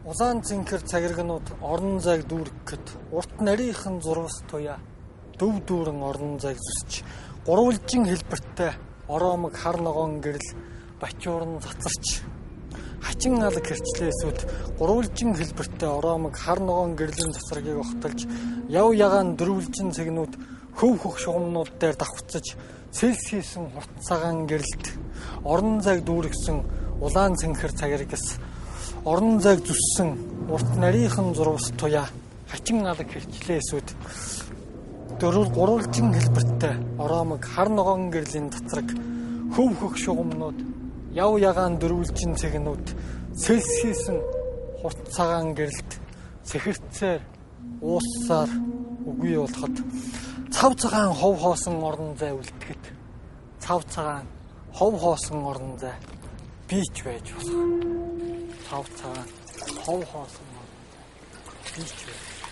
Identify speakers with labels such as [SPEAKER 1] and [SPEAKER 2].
[SPEAKER 1] Улаан цэнхэр цагиргнууд орон зайг дүүргэхэд урт нарийнхан зурвас туяа дөв дүүрэн орон зайг зүсч гурвалжин хэлбэртэй ороомог хар ногоон гэрэл бачуурн цацарч хачин алг хэрчлээсүүд гурвалжин хэлбэртэй ороомог хар ногоон гэрлийн цацрагийг огтолж яв ягаан дөрвөлжин цэгнүүд хөв хөх шугамнууд дээр давхцаж цэлсийсэн хурд цагаан гэрэлт орон зайг дүүргэсэн улаан цэнхэр цагиргас орон зайг зүссэн урт нарийнхан зурвас туяа хачин алг хэрчлээсүүд гурвалжин хэлбэртэй ороомог хар ногоон гэрлийн цацраг хөв хөх шугамнууд яв ягаан дөрвөлжин цэгнүүд цэлсийсэн хурд цагаан гэрэлт цэхэрцээр ууссаар үгүй болоход цав цагаан хов хоосон орон зай үлдэхэд цав цагаан хов хоосон орон зай бийч байж болох. Цав цагаан хов хоосон орон зай бийч байж.